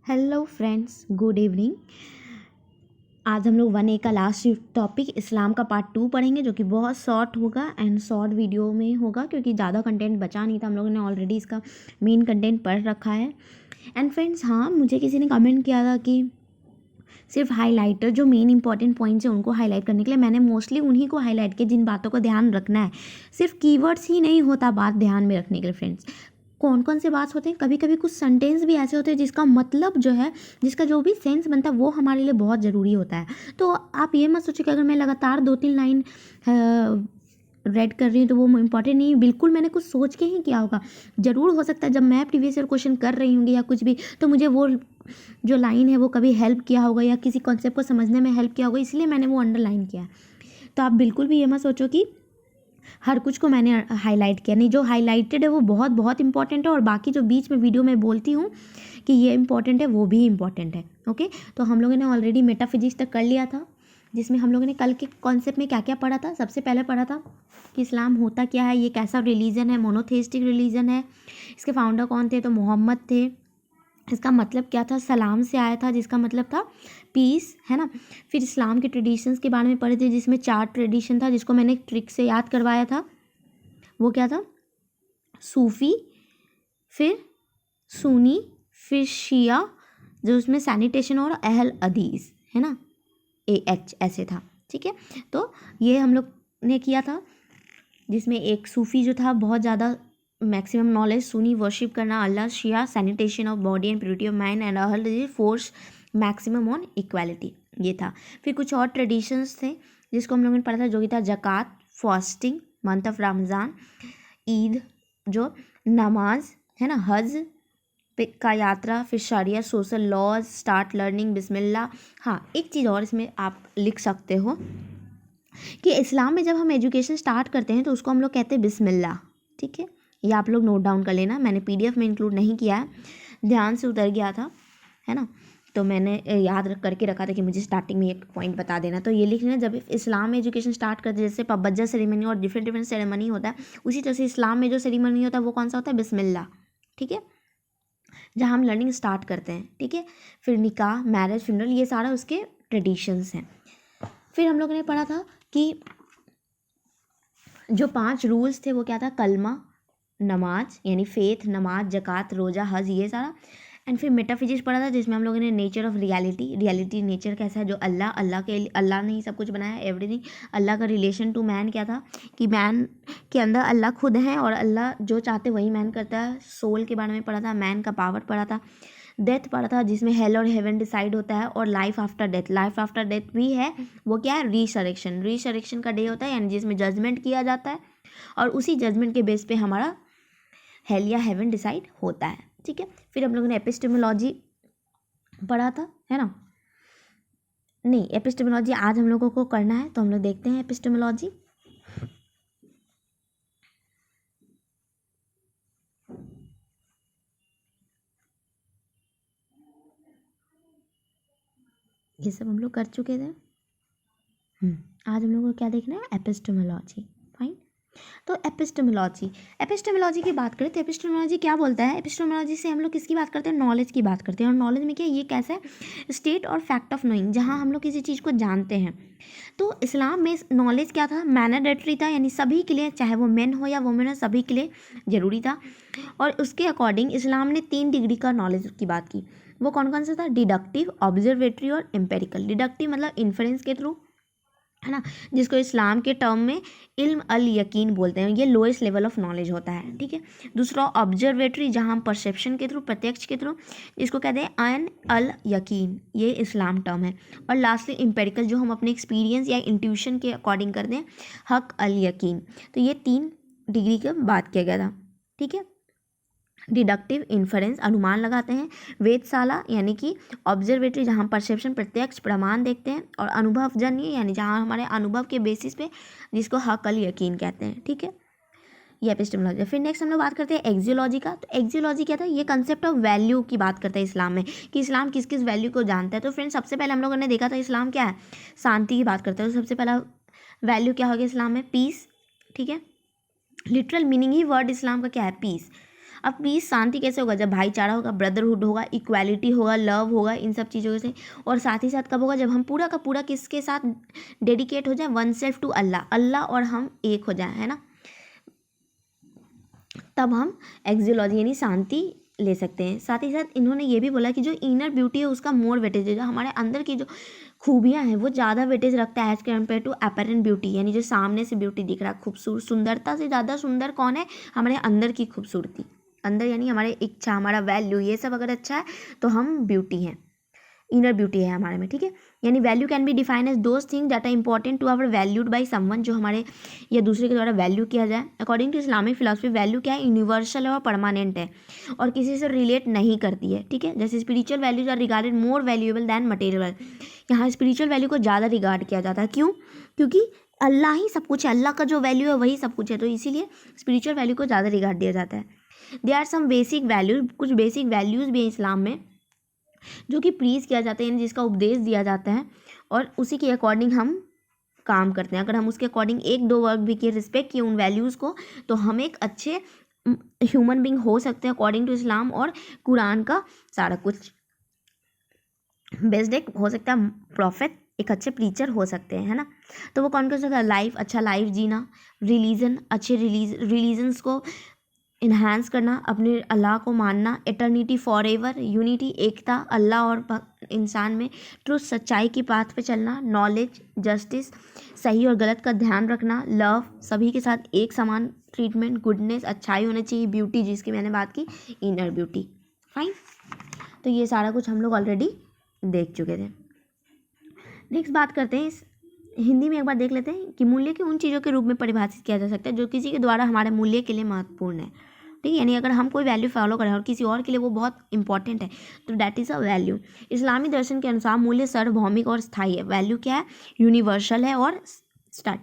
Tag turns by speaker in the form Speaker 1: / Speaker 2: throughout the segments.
Speaker 1: Hello friends, good evening. आज हम लोग 1A का लास्ट टॉपिक इस्लाम का पार्ट 2 पढ़ेंगे, जो कि बहुत शॉर्ट होगा एंड शॉर्ट वीडियो में होगा क्योंकि ज़्यादा कंटेंट बचा नहीं था। हम लोगों ने ऑलरेडी इसका मेन कंटेंट पढ़ रखा है। एंड फ्रेंड्स, हाँ, मुझे किसी ने कमेंट किया था कि सिर्फ हाइलाइटर जो मेन इंपॉर्टेंट पॉइंट्स हैं उनको हाईलाइट करने के लिए मैंने मोस्टली उन्हीं को हाईलाइट किया जिन बातों का ध्यान रखना है। सिर्फ कीवर्ड्स ही नहीं होता बात ध्यान में रखने के लिए। फ्रेंड्स, कौन कौन से बात होते हैं, कभी कभी कुछ सेंटेंस भी ऐसे होते हैं जिसका मतलब जो है, जिसका जो भी सेंस बनता है वो हमारे लिए बहुत ज़रूरी होता है। तो आप ये मत सोचिए कि अगर मैं लगातार 2-3 लाइन रेड कर रही हूँ तो वो इंपॉर्टेंट नहीं है। बिल्कुल मैंने कुछ सोच के ही किया होगा। ज़रूर हो सकता है जब मैं प्रीवियस ईयर क्वेश्चन कर रही होंगी या कुछ भी, तो मुझे वो जो लाइन है वो कभी हेल्प किया होगा या किसी कॉन्सेप्ट को समझने में हेल्प किया होगा, इसलिए मैंने वो अंडरलाइन किया है। तो आप बिल्कुल भी ये मत सोचो कि हर कुछ को मैंने हाईलाइट किया। नहीं, जो हाईलाइटेड है वो बहुत बहुत इंपॉर्टेंट है, और बाकी जो बीच में वीडियो में बोलती हूँ कि ये इंपॉर्टेंट है वो भी इंपॉर्टेंट है। ओके, तो हम लोगों ने ऑलरेडी मेटाफिजिक्स तक कर लिया था, जिसमें हम लोगों ने कल के कॉन्सेप्ट में क्या क्या पढ़ा था। सबसे पहले पढ़ा था कि इस्लाम होता क्या है, ये कैसा रिलीजन है, मोनोथेइस्टिक रिलीजन है, इसके फाउंडर कौन थे, तो मोहम्मद थे। इसका मतलब क्या था, सलाम से आया था जिसका मतलब था पीस, है ना। फिर इस्लाम के ट्रेडिशंस के बारे में पढ़े थे, जिसमें 4 ट्रेडिशन था जिसको मैंने ट्रिक से याद करवाया था। वो क्या था, सूफ़ी, फिर सुन्नी, फिर शिया, जो उसमें सैनिटेशन, और अहल हदीस, है ना, AH ऐसे था। ठीक है, तो ये हम लोग ने किया था, जिसमें एक सूफ़ी जो था बहुत ज़्यादा मैक्सिमम नॉलेज, सुनी वर्शिप करना Allah, Shia sanitation of body and purity of mind, and Ahl Hadith force maximum on equality, ये था। फिर कुछ और ट्रेडिशंस थे जिसको हम लोगों ने पढ़ा था, जो कि था zakat, fasting, month of Ramzan, Eid, जो नमाज, है ना, हज का यात्रा, फिर sharia, social laws, start learning, बिस्मिल्लाह। हाँ, एक चीज़ और इसमें आप लिख सकते हो कि इस्लाम में जब हम एजुकेशन स्टार्ट करते हैं तो उसको हम लोग कहते हैं बिस्मिल्लाह। ठीक है, ये आप लोग नोट डाउन कर लेना। मैंने PDF में इंक्लूड नहीं किया है, ध्यान से उतर गया था, है ना, तो मैंने याद करके रखा था कि मुझे स्टार्टिंग में एक पॉइंट बता देना। तो ये लिख लेना, जब इस्लाम में एजुकेशन स्टार्ट करते हैं, जैसे पबज्जा सेरेमनी और डिफरेंट सेरेमनी होता है, उसी तरह से इस्लाम में जो सेरेमनी होता है वो कौन सा होता है, बिस्मिल्लाह। ठीक है, जहाँ हम लर्निंग स्टार्ट करते हैं। ठीक है, फिर निकाह, मैरिज, फ्यूनरल, ये सारा उसके ट्रेडिशंस हैं। फिर हम लोगों ने पढ़ा था कि जो 5 रूल्स थे वो क्या था, कलमा, नमाज यानी फेथ, नमाज, ज़कात, रोज़ा, हज, ये सारा। एंड फिर मेटाफिजिक्स पढ़ा था, जिसमें हम लोगों ने नेचर ऑफ रियलिटी नेचर कैसा है, जो अल्लाह ने ही सब कुछ बनाया, एवरीथिंग। अल्लाह का रिलेशन टू मैन क्या था, कि मैन के अंदर अल्लाह खुद है और अल्लाह जो चाहते वही मैन करता है। सोल के बारे में पढ़ा था, मैन का पावर पढ़ा था। डेथ पढ़ा था, जिसमें हेल और हेवन डिसाइड होता है, और लाइफ आफ्टर डेथ भी है। वो क्या है, रीसरेक्शन का डे होता है, यानी जिसमें जजमेंट किया जाता है, और उसी जजमेंट के बेस पे हमारा हेल या हेवन डिसाइड होता है। ठीक है, फिर हम लोगों ने एपिस्टेमोलॉजी पढ़ा था, है ना। नहीं, एपिस्टेमोलॉजी आज हम लोगों को करना है, तो हम लोग देखते हैं एपिस्टेमोलॉजी। ये सब हम लोग कर चुके थे। आज हम लोग को क्या देखना है, एपिस्टेमोलॉजी। फाइन, तो एपिस्टेमोलॉजी की बात करें तो एपिस्टेमोलॉजी क्या बोलता है, एपिस्टेमोलॉजी से हम लोग किसकी बात करते हैं, नॉलेज की बात करते हैं। और नॉलेज में क्या, ये कैसा है, स्टेट और फैक्ट ऑफ नोइंग, जहाँ हम लोग किसी चीज़ को जानते हैं। तो इस्लाम में नॉलेज क्या था, मैंडेटरी था, यानी सभी के लिए, चाहे वो मेन हो या वुमेन हो, सभी के लिए ज़रूरी था। और उसके अकॉर्डिंग इस्लाम ने 3 डिग्री का नॉलेज की बात की। वो कौन कौन सा था, डिडक्टिव, ऑब्जर्वेटरी और एम्पेरिकल। डिडक्टिव मतलब इन्फ्रेंस के थ्रू, है ना, जिसको इस्लाम के टर्म में इल्म अल यकीन बोलते हैं, ये लोएस्ट लेवल ऑफ नॉलेज होता है। ठीक है, दूसरा ऑब्जर्वेटरी, जहाँ हम परसेप्शन के थ्रू, प्रत्यक्ष के थ्रू, इसको कहते हैं अन अल यकीन, ये इस्लाम टर्म है। और लास्टली एम्पेरिकल, जो हम अपने एक्सपीरियंस या इंट्यूशन के अकॉर्डिंग करते हैं, हक अल यकीन। तो ये 3 डिग्री की बात किया गया था। ठीक है, डिडक्टिव इन्फरेंस, अनुमान लगाते हैं। वेधशाला यानी कि ऑब्जर्वेटरी, जहाँ परसेप्शन, प्रत्यक्ष प्रमाण देखते हैं। और अनुभवजन्य, यानी जहाँ हमारे अनुभव के बेसिस पे, जिसको हक़ल यकीन कहते हैं। ठीक है, ये एपिस्टेमोलॉजी। फिर नेक्स्ट हम लोग बात करते हैं एक्जियोलॉजी का। तो एक्जियोलॉजी क्या था, ये कंसेप्ट ऑफ वैल्यू की बात करता है इस्लाम में, कि इस्लाम किस किस वैल्यू को जानता है। तो फ्रेंड्स, सबसे पहले हम लोगों ने देखा था इस्लाम क्या है, शांति की बात करता है। तो सबसे पहला वैल्यू क्या हो गया इस्लाम में, पीस। ठीक है, लिटरल मीनिंग ही वर्ड इस्लाम का क्या है, पीस। अब पीस शांति कैसे होगा? जब भाईचारा होगा, ब्रदरहुड होगा, इक्वालिटी होगा, लव होगा, इन सब चीज़ों से। और साथ ही साथ कब होगा? जब हम पूरा का पूरा किसके साथ डेडिकेट हो जाए? वन सेल्फ टू अल्लाह, अल्लाह और हम एक हो जाए, है ना, तब हम एक्सियोलॉजी यानी शांति ले सकते हैं। साथ ही साथ इन्होंने ये भी बोला कि जो इनर ब्यूटी है उसका मोर वेटेज है, जो हमारे अंदर की जो खूबियाँ हैं वो ज़्यादा वेटेज रखता है as compared to apparent beauty, यानी जो सामने से ब्यूटी दिख रहा है, खूबसूरत, सुंदरता से ज़्यादा सुंदर कौन है? हमारे अंदर की खूबसूरती, अंदर यानी हमारे इच्छा, हमारा वैल्यू, ये सब अगर अच्छा है तो हम ब्यूटी हैं, इनर ब्यूटी है हमारे में, ठीक है। यानी value can be define as those thing that are important to our valued by someone, जो हमारे या दूसरे के द्वारा वैल्यू किया जाए। According to Islamic philosophy value क्या है? यूनिवर्सल है और परमानेंट है और किसी से रिलेट नहीं करती है, ठीक है। जैसे spiritual values are regarded more valuable than material, यहाँ स्पिरिचुअल वैल्यू को ज़्यादा रिगार्ड किया जाता है। क्यों? क्योंकि अल्लाह ही सब कुछ है, अल्लाह का जो वैल्यू है वही सब कुछ है, तो इसीलिए स्पिरिचुअल वैल्यू को ज़्यादा रिगार्ड दिया जाता है। They are some basic values, कुछ बेसिक वैल्यूज़ भी हैं इस्लाम में जो कि प्रीच किया जाता है, यानी जिसका उपदेश दिया जाता है और उसी के अकॉर्डिंग हम काम करते हैं। अगर हम उसके अकॉर्डिंग एक दो वर्क भी किए, रिस्पेक्ट किए उन वैल्यूज़ को, तो हम एक अच्छे ह्यूमन बींग हो सकते हैं अकॉर्डिंग टू इस्लाम और कुरान का सारा कुछ। बेस्ट एक हो सकता है प्रॉफिट, एक अच्छे प्रीचर हो सकते हैं, है ना। तो वो कौन कौन सा? लाइफ, अच्छा लाइफ जीना, रिलीजन, अच्छे रिलीजन्स को इन्हांस करना, अपने अल्लाह को मानना, एटर्निटी, फॉर एवर, यूनिटी, एकता अल्लाह और इंसान में, ट्रुथ, सच्चाई की पाथ पे चलना, नॉलेज, जस्टिस, सही और गलत का ध्यान रखना, लव, सभी के साथ एक समान ट्रीटमेंट, गुडनेस, अच्छाई होनी चाहिए, ब्यूटी जिसकी मैंने बात की, इनर ब्यूटी। फाइन, तो ये सारा कुछ हम लोग ऑलरेडी देख चुके थे। नेक्स्ट बात करते हैं, इस हिंदी में एक बार देख लेते हैं कि मूल्य के उन चीज़ों के रूप में परिभाषित किया जा सकता है जो किसी के द्वारा हमारे मूल्य के लिए महत्वपूर्ण है, ठीक है। यानी अगर हम कोई वैल्यू फॉलो करें और किसी और के लिए वो बहुत इंपॉर्टेंट है तो दैट इज़ अ वैल्यू। इस्लामी दर्शन के अनुसार मूल्य सार्वभौमिक और स्थायी है। वैल्यू क्या है? यूनिवर्सल है और स्टार्ट,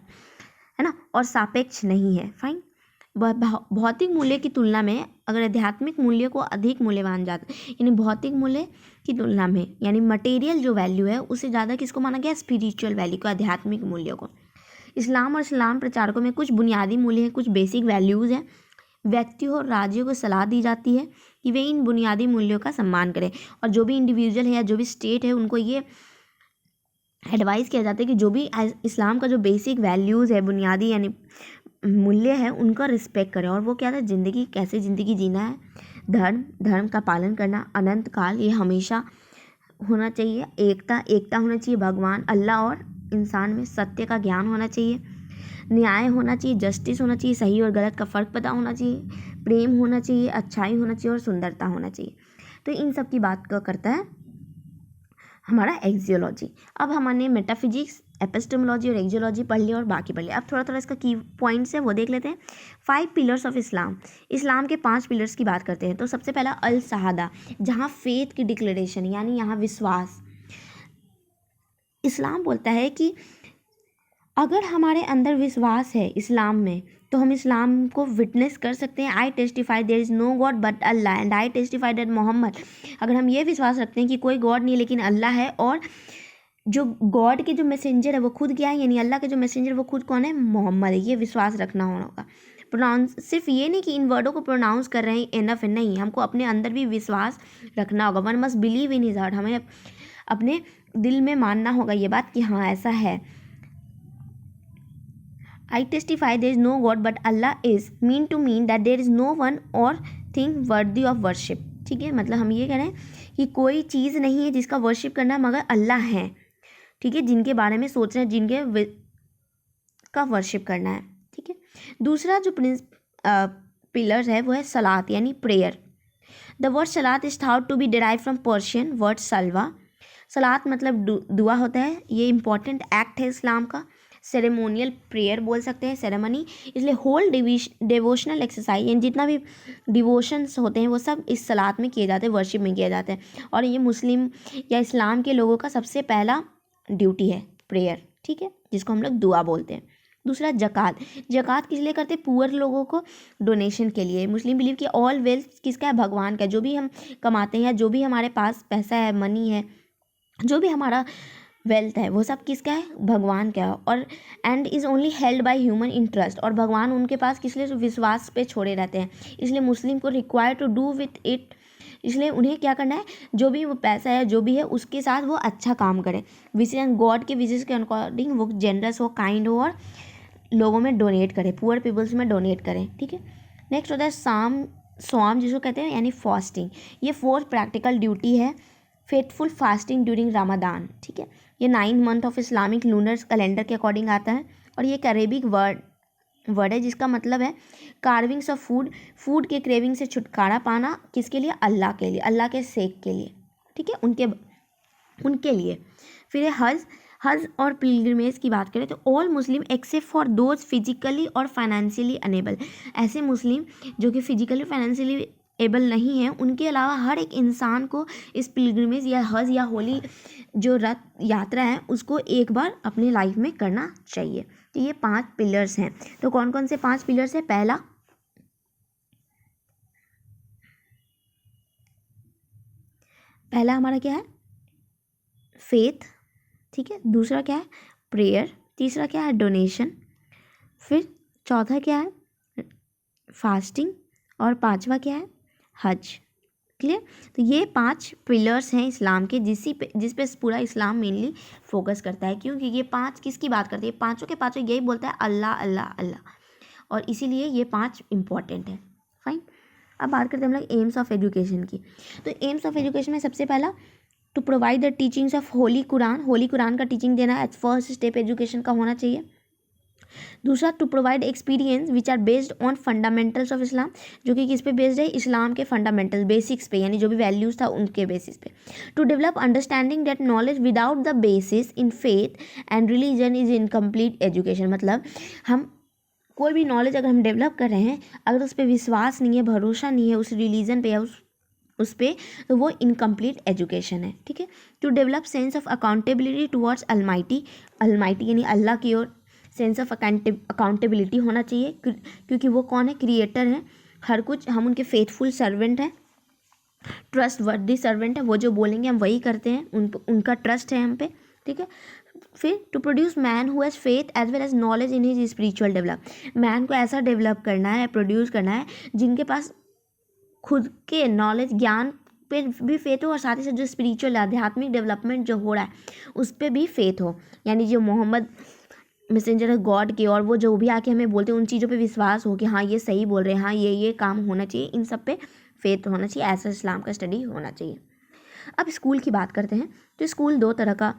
Speaker 1: है ना, और सापेक्ष नहीं है। फाइन, भौतिक मूल्य की तुलना में अगर आध्यात्मिक मूल्य को अधिक मूल्यवान जाता है, यानी भौतिक मूल्य की तुलना में, यानी मटेरियल जो वैल्यू है उससे ज़्यादा किसको माना गया? स्पिरिचुअल वैल्यू को, आध्यात्मिक मूल्यों को। इस्लाम और इस्लाम प्रचारकों में कुछ बुनियादी मूल्य हैं, कुछ बेसिक वैल्यूज़ हैं। व्यक्तियों और राज्यों को सलाह दी जाती है कि वे इन बुनियादी मूल्यों का सम्मान करें, और जो भी इंडिविजुअल है या जो भी स्टेट है उनको ये एडवाइस किया जाता है कि जो भी इस्लाम का जो बेसिक वैल्यूज़ है, बुनियादी यानी मूल्य है, उनका रिस्पेक्ट करें। और वो क्या था? ज़िंदगी, कैसे ज़िंदगी जीना है, धर्म का पालन करना, अनंत काल ये हमेशा होना चाहिए, एकता होना चाहिए, भगवान, अल्लाह और इंसान में, सत्य का ज्ञान होना चाहिए, न्याय होना चाहिए, जस्टिस होना चाहिए, सही और गलत का फ़र्क पता होना चाहिए, प्रेम होना चाहिए, अच्छाई होना चाहिए और सुंदरता होना चाहिए। तो इन सब की बात करता है हमारा एक्सियोलॉजी। अब हमने मेटाफिजिक्स, एपिस्टेमोलॉजी और एक्सियोलॉजी पढ़ लिया और बाकी पढ़ लिया। अब थोड़ा थोड़ा इसका की पॉइंट्स है वो देख लेते हैं। 5 पिलर्स ऑफ इस्लाम, इस्लाम के 5 पिलर्स की बात करते हैं। तो सबसे पहला अल शहादा, जहाँ फेथ की डिक्लेरेशन, यानी यहाँ विश्वास। इस्लाम बोलता है कि अगर हमारे अंदर विश्वास है इस्लाम में तो हम इस्लाम को विटनेस कर सकते हैं। I testify there is no god but Allah and I testify that Mohammad. अगर हम ये विश्वास रखते हैं कि कोई गॉड नहीं लेकिन अल्लाह है, और जो गॉड के जो मैसेंजर है वो खुद क्या है, यानी अल्लाह के जो मैसेंजर वो खुद कौन है? मोहम्मद है। ये विश्वास रखना होगा। प्रोनाउंस, सिर्फ ये नहीं कि इन वर्डों को प्रोनाउंस कर रहे हैं इनफ है, नहीं, हमको अपने अंदर भी विश्वास रखना होगा। One must believe in his heart, हमें अपने दिल में मानना होगा ये बात कि हाँ ऐसा है। I testify there is no God but Allah is mean to mean that there is no one or thing worthy of worship। ठीक है, मतलब हम ये कह रहे हैं कि कोई चीज़ नहीं है जिसका वर्शिप करना मगर अल्लाह है, ठीक है, जिनके बारे में सोच रहे हैं, जिनके का वर्शिप करना है, ठीक है। दूसरा जो पिलर है वो है सलात यानी prayer. The word salat is thought to be derive from Persian word salwa. सलात मतलब दुआ होता है, ये इंपॉर्टेंट एक्ट है इस्लाम का, सेरेमोनियल प्रेयर बोल सकते हैं, सेरेमनी। इसलिए होल डिवोशनल एक्सरसाइज, यानी जितना भी डिवोशंस होते हैं वो सब इस सलात में किए जाते हैं, वर्शिप में किए जाते हैं। और ये मुस्लिम या इस्लाम के लोगों का सबसे पहला ड्यूटी है प्रेयर, ठीक है, जिसको हम लोग दुआ बोलते हैं। दूसरा जक़ात, जक़ात किस लिए करते हैं? पुअर लोगों को डोनेशन के लिए। मुस्लिम बिलीव कि ऑल वेल्थ किसका है? भगवान का। जो भी हम कमाते हैं या जो भी हमारे पास पैसा है, मनी है, जो भी हमारा वेल्थ है, वो सब किसका है, भगवान का है। और and is only held by human interest, और भगवान उनके पास किस लिए, विश्वास पे छोड़े रहते हैं। इसलिए मुस्लिम को require to do with it, इसलिए उन्हें क्या करना है, जो भी वो पैसा है जो भी है उसके साथ वो अच्छा काम करें, विशेष एंड गॉड के विशेष के अकॉर्डिंग वो जनरस हो, काइंड हो, और लोगों में डोनेट करें, पुअर पीपल्स में डोनेट करें। ठीक है। नेक्स्ट होता है स्वाम जिसको कहते हैं, यानी फास्टिंग। ये 4th प्रैक्टिकल ड्यूटी है, फेथफुल फास्टिंग ड्यूरिंग रमादान। ठीक है। ये 9 मंथ ऑफ इस्लामिक लूनर्स कैलेंडर के अकॉर्डिंग आता है, और ये एक अरेबिक वर्ड है जिसका मतलब है कार्विंग्स ऑफ फूड के क्रेविंग से छुटकारा पाना, किसके लिए, अल्लाह के लिए, अल्लाह के सेक के लिए। ठीक है, उनके लिए। फिर हज और पिलग्रिमेज की बात करें तो all Muslim except for those physically और फाइनेंशियली अनेबल, ऐसे मुस्लिम जो कि फिजिकली फाइनेंशियली एबल नहीं है, उनके अलावा हर एक इंसान को इस पिलग्रिमेज या हज या होली जो रथ यात्रा है उसको एक बार अपने लाइफ में करना चाहिए। तो ये 5 पिलर्स हैं। तो कौन कौन से 5 पिलर्स हैं? पहला हमारा क्या है, फेथ। ठीक है। दूसरा क्या है, प्रेयर। तीसरा क्या है, डोनेशन। फिर चौथा क्या है, फास्टिंग। और 5वां क्या है, हज। क्लियर। तो ये 5 पिलर्स हैं इस्लाम के, जिस पे पूरा इस्लाम मेनली फोकस करता है, क्योंकि ये 5 किसकी बात करते हैं, पाँचों के पाँचों यही बोलता है अल्लाह अल्लाह अल्लाह, और इसीलिए ये 5 इंपॉर्टेंट है। फाइन। अब बात करते हैं हम लोग एम्स ऑफ एजुकेशन की। तो एम्स ऑफ एजुकेशन में सबसे पहला, to provide the teachings of holy Quran का टीचिंग देना एज फर्स्ट स्टेप एजुकेशन का होना चाहिए। दूसरा, to provide experience which are based on fundamentals of Islam, जो कि किस पे बेस्ड है, इस्लाम के फंडामेंटल बेसिक्स पे, यानी जो भी वैल्यूज़ था उनके बेसिस पे। To develop understanding that knowledge without the basis in faith and religion is incomplete education, मतलब हम कोई भी नॉलेज अगर हम डेवलप कर रहे हैं, अगर उस पर विश्वास नहीं है, भरोसा नहीं है उस रिलीजन पे या उस पे, तो वो इनकम्प्लीट एजुकेशन है। ठीक है। To develop sense of accountability towards almighty यानी अल्लाह की ओर सेंस ऑफ अकाउंटेबिलिटी होना चाहिए, क्योंकि वो कौन है, क्रिएटर हैं हर कुछ, हम उनके फेथफुल सर्वेंट हैं, ट्रस्ट वर्दी सर्वेंट है, वो जो बोलेंगे हम वही करते हैं, उनका ट्रस्ट है हम पे। ठीक है। फिर to produce man who has faith as well as knowledge in his spiritual develop, man को ऐसा डेवलप करना है, प्रोड्यूस करना है जिनके पास खुद के नॉलेज ज्ञान पे भी फेथ हो, और साथ ही साथ जो स्पिरिचुअल आध्यात्मिक डेवलपमेंट जो हो रहा है उस पर भी फेथ हो, यानी जो मोहम्मद मैसेंजर है गॉड के, और वो जो भी आके हमें बोलते हैं उन चीज़ों पे विश्वास हो कि हाँ ये सही बोल रहे हैं, हाँ ये काम होना चाहिए, इन सब पे फेथ होना चाहिए, ऐसा इस्लाम का स्टडी होना चाहिए। अब स्कूल की बात करते हैं। तो स्कूल 2 तरह का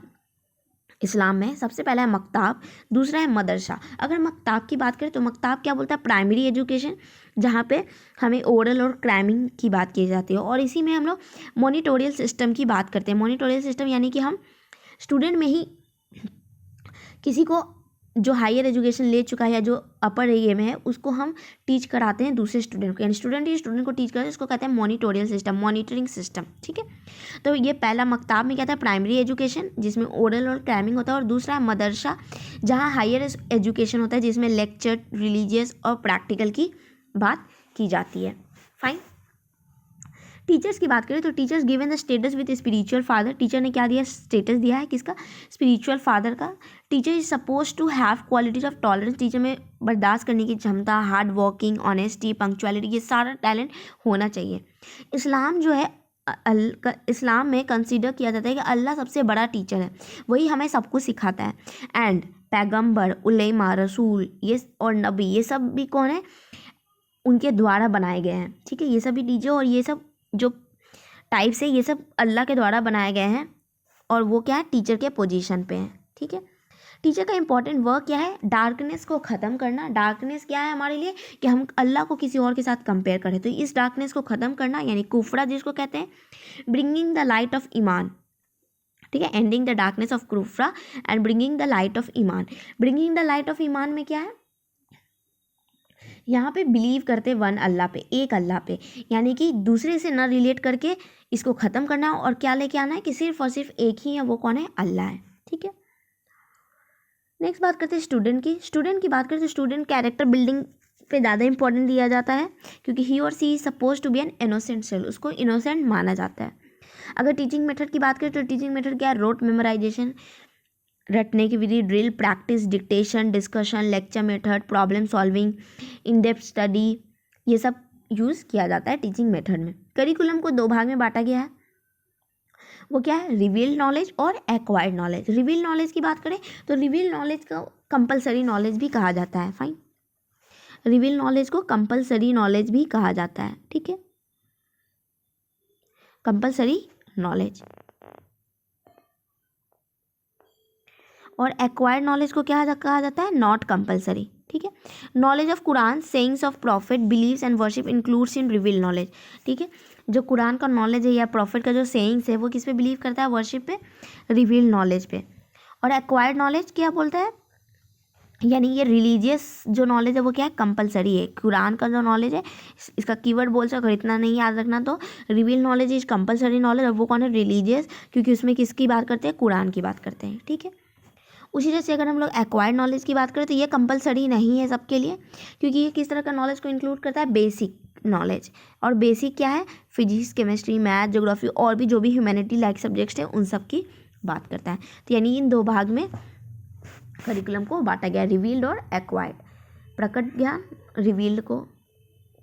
Speaker 1: इस्लाम में, सबसे पहला है मकताब, दूसरा है मदरसा। अगर मकताब की बात करें तो मकताब क्या बोलता है, प्राइमरी एजुकेशन, जहाँ पे हमें ओरल और क्राइमिंग की बात की जाती है, और इसी में हम लोग मॉनिटोरियल सिस्टम की बात करते हैं। मॉनिटोरियल सिस्टम यानी कि हम स्टूडेंट में ही किसी को जो हायर एजुकेशन ले चुका है या जो अपर एरिया में है उसको हम टीच कराते हैं दूसरे स्टूडेंट को, यानी स्टूडेंट ही स्टूडेंट को टीच करते हैं, इसको कहते हैं मॉनिटोरियल सिस्टम, मॉनिटरिंग सिस्टम। ठीक है। तो ये पहला मकताब में क्या था, प्राइमरी एजुकेशन जिसमें ओरल और क्राइमिंग होता है, और दूसरा है मदरसा जहाँ हायर एजुकेशन होता है जिसमें लेक्चर, रिलीजियस और प्रैक्टिकल की बात की जाती है। फाइन। टीचर्स की बात करें तो teachers given the status with spiritual father, teacher ने क्या दिया, स्टेटस दिया है किसका, स्पिरिचुअल फादर का। Teacher is suppose to have qualities of tolerance, teacher में बर्दाश्त करने की क्षमता, हार्ड वर्किंग, ऑनेस्टी, पंक्चुअलिटी, ये सारा टैलेंट होना चाहिए। इस्लाम जो है इस्लाम में कंसीडर किया जाता है कि अल्लाह सबसे बड़ा टीचर है, वही हमें सब कुछ सिखाता है। एंड पैगम्बर, उलेमा, रसूल ये और नबी ये सब भी कौन है, उनके द्वारा बनाए गए हैं। ठीक है। ये सब भी टीचर और ये सब जो टाइप्स है ये सब अल्लाह के द्वारा बनाए गए हैं, और वो क्या है, टीचर के पोजीशन पे हैं। ठीक है। टीचर का इंपॉर्टेंट वर्क क्या है, डार्कनेस को ख़त्म करना। डार्कनेस क्या है हमारे लिए, कि हम अल्लाह को किसी और के साथ कंपेयर करें, तो इस डार्कनेस को ख़त्म करना यानी कुफरा जिसको कहते हैं। Bringing the light of iman, ठीक है, ending the darkness of kufr and bringing the light of iman. Bringing the light of iman में क्या है, यहाँ पे बिलीव करते वन अल्लाह पे, एक अल्लाह पे, यानी कि दूसरे से ना रिलेट करके इसको ख़त्म करना है, और क्या लेके आना है कि सिर्फ और सिर्फ एक ही है, वो कौन है, अल्लाह है। ठीक है। नेक्स्ट बात करते हैं स्टूडेंट की। स्टूडेंट की बात करें तो स्टूडेंट कैरेक्टर बिल्डिंग पे ज़्यादा इंपॉर्टेंट दिया जाता है, क्योंकि ही और she is suppose to be an innocent cell, उसको इनोसेंट माना जाता है। अगर टीचिंग मेथड की बात करें तो टीचिंग मेथड क्या है, रोट मेमोराइजेशन, रटने की विधि, drill, practice, dictation, discussion, lecture method, problem solving, in depth study, ये सब यूज़ किया जाता है टीचिंग मेथड में। करिकुलम को 2 भाग में बांटा गया है, वो क्या है, रिवील्ड नॉलेज और एक्वायर्ड नॉलेज। रिवील्ड नॉलेज की बात करें तो रिवील्ड नॉलेज को कंपलसरी नॉलेज भी कहा जाता है। फाइन, रिवील्ड नॉलेज को कंपलसरी नॉलेज भी कहा जाता है, ठीक है, कंपलसरी नॉलेज। और एक्वायर्ड नॉलेज को क्या कहा जाता है, नॉट कंपलसरी, ठीक है। Knowledge of Quran, sayings of prophet, believes and worship includes in revealed knowledge, ठीक है। जो कुरान का नॉलेज है या प्रॉफिट का जो सेइंग्स है वो किस पे बिलीव करता है, वर्शिप पे, रिवील्ड नॉलेज पे। और एक्वायर्ड नॉलेज क्या बोलता है, यानी ये रिलीजियस जो नॉलेज है वो क्या है, कंपलसरी है। कुरान का जो नॉलेज है इसका कीवर्ड बोल सकते, अगर इतना नहीं याद रखना तो revealed knowledge is compulsory knowledge, और वो कौन है, रिलीजियस, क्योंकि उसमें किसकी बात करते हैं, कुरान की बात करते हैं, ठीक है। उसी तरह से अगर हम लोग एक्वायर्ड नॉलेज की बात करें तो ये कंपलसरी नहीं है सबके लिए, क्योंकि ये किस तरह का नॉलेज को इंक्लूड करता है, बेसिक नॉलेज। और बेसिक क्या है, फिजिक्स, केमिस्ट्री, मैथ, ज्योग्राफी और भी जो भी ह्यूमैनिटी लाइक सब्जेक्ट्स हैं उन सब की बात करता है। तो यानी इन 2 भाग में करिकुलम को बांटा गया, रिवील्ड और एक्वायर्ड। प्रकट ज्ञान, रिवील्ड को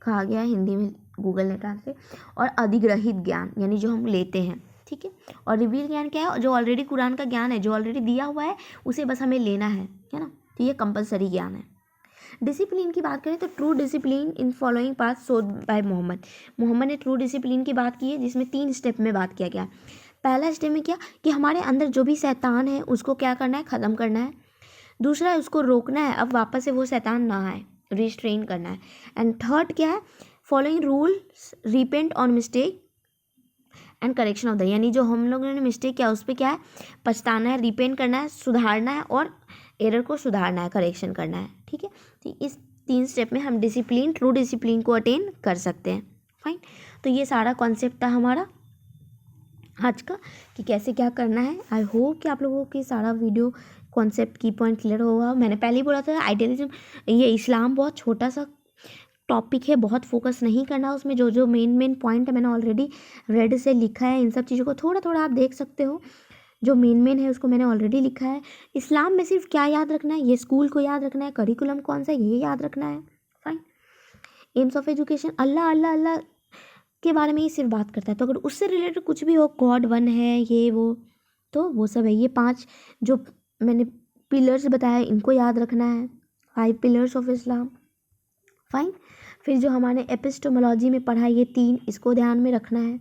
Speaker 1: कहा गया है हिंदी में, गूगल ने ट्रांसलेट, और अधिग्रहित ज्ञान यानी जो हम लेते हैं, ठीक है। और रिवील ज्ञान क्या है, जो ऑलरेडी कुरान का ज्ञान है, जो ऑलरेडी दिया हुआ है उसे बस हमें लेना है ना, तो ये कंपलसरी ज्ञान है। डिसिप्लिन की बात करें तो true discipline in following path सोड बाय मोहम्मद ने ट्रू डिसिप्लिन की बात की है, जिसमें 3 स्टेप में बात किया गया। पहला स्टेप में क्या, कि हमारे अंदर जो भी शैतान है उसको क्या करना है, ख़त्म करना है। दूसरा है उसको रोकना है, अब वापस से वो शैतान ना आए, रिस्ट्रेन करना है। एंड थर्ड क्या है, following rules, repent on mistake and correction of the, यानी जो हम लोगों ने मिस्टेक किया उस पर क्या है, पछताना है, रिपेंट करना है, सुधारना है, और एरर को सुधारना है, करेक्शन करना है, ठीक है। तो इस 3 स्टेप में हम डिसिप्लिन, ट्रू डिसिप्लिन को अटेन कर सकते हैं। फाइन, तो ये सारा कॉन्सेप्ट था हमारा आज का, कि कैसे क्या करना है। आई होप कि आप लोगों की सारा वीडियो कॉन्सेप्ट की पॉइंट क्लियर होगा। मैंने पहले ही बोला था आइडियलिज्म, ये इस्लाम बहुत छोटा सा टॉपिक है, बहुत फोकस नहीं करना उसमें, जो जो मेन पॉइंट है मैंने ऑलरेडी रेड से लिखा है, इन सब चीज़ों को थोड़ा थोड़ा आप देख सकते हो, जो मेन है उसको मैंने ऑलरेडी लिखा है। इस्लाम में सिर्फ क्या याद रखना है, ये स्कूल को याद रखना है, करिकुलम कौन सा है ये याद रखना है। फाइन, एम्स ऑफ एजुकेशन, अल्लाह अल्लाह अल्लाह के बारे में ही सिर्फ बात करता है, तो अगर उससे रिलेटेड कुछ भी हो, गॉड वन है ये वो, तो वो सब है। ये 5 जो मैंने पिलर्स बताया इनको याद रखना है, 5 पिलर्स ऑफ इस्लाम। फाइन, फिर जो हमारे एपिस्टोमोलॉजी में पढ़ा ये 3, इसको ध्यान में रखना है।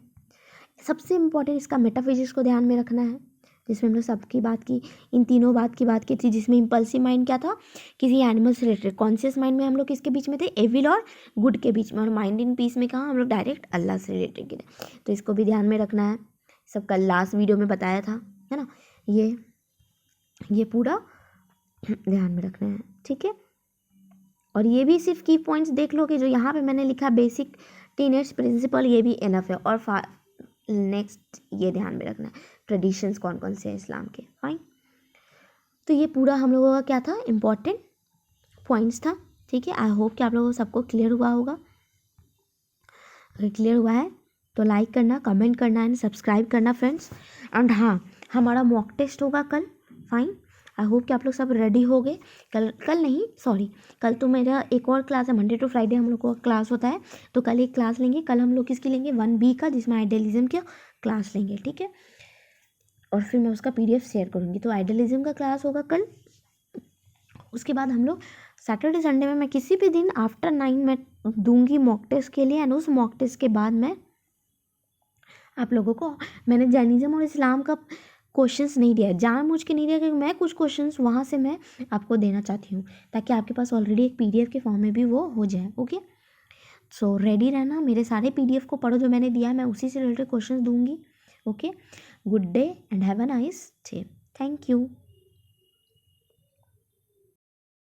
Speaker 1: सबसे इम्पोर्टेंट इसका मेटाफिजिक्स को ध्यान में रखना है, जिसमें हमने सबकी बात की, इन तीनों बात की थी, जिसमें इम्पल्सिव माइंड क्या था, किसी एनिमल से रिलेटेड। कॉन्शियस माइंड में हम लोग किसके बीच में थे, एविल और गुड के बीच में। और माइंड इन पीस में कहाँ, हम लोग डायरेक्ट अल्लाह से रिलेटेड थे, तो इसको भी ध्यान में रखना है। सब कल लास्ट वीडियो में बताया था, है ना, ये पूरा ध्यान में रखना है, ठीक है। और ये भी सिर्फ की पॉइंट्स देख लो कि जो यहाँ पे मैंने लिखा बेसिक टीनेज प्रिंसिपल, ये भी इनफ है। और नेक्स्ट ये ध्यान में रखना है ट्रेडिशंस कौन कौन से हैं इस्लाम के। फाइन, तो ये पूरा हम लोगों का क्या था, इम्पॉर्टेंट पॉइंट्स था, ठीक है। आई होप कि आप लोगों को सबको क्लियर हुआ होगा। अगर क्लियर हुआ है तो लाइक करना, कमेंट करना एंड सब्सक्राइब करना फ्रेंड्स। एंड हाँ, हमारा मॉक टेस्ट होगा कल। फाइन, आई होप कि आप लोग सब रेडी हो गए। कल तो मेरा एक और क्लास है, मंडे टू फ्राइडे हम लोग को क्लास होता है, तो कल एक क्लास लेंगे। कल हम लोग किसकी लेंगे, 1B का, जिसमें आइडियलिज्म का क्लास लेंगे, ठीक है। और फिर मैं उसका PDF शेयर करूँगी। तो आइडियलिज्म का क्लास होगा कल। उसके बाद हम लोग सैटरडे संडे में मैं किसी भी दिन आफ्टर 9 मैं दूंगी मॉक टेस्ट के लिए। एंड उस मॉक टेस्ट के बाद मैं आप लोगों को, मैंने जैनिज्म और इस्लाम का क्वेश्चंस नहीं दिया है, जानबूझ के नहीं दिया, क्योंकि मैं कुछ क्वेश्चंस वहाँ से मैं आपको देना चाहती हूँ, ताकि आपके पास ऑलरेडी एक PDF के फॉर्म में भी वो हो जाए। ओके, सो रेडी रहना, मेरे सारे PDF को पढ़ो जो मैंने दिया है, मैं उसी से रिलेटेड क्वेश्चंस दूंगी। Okay, good day and have a nice day. Thank you.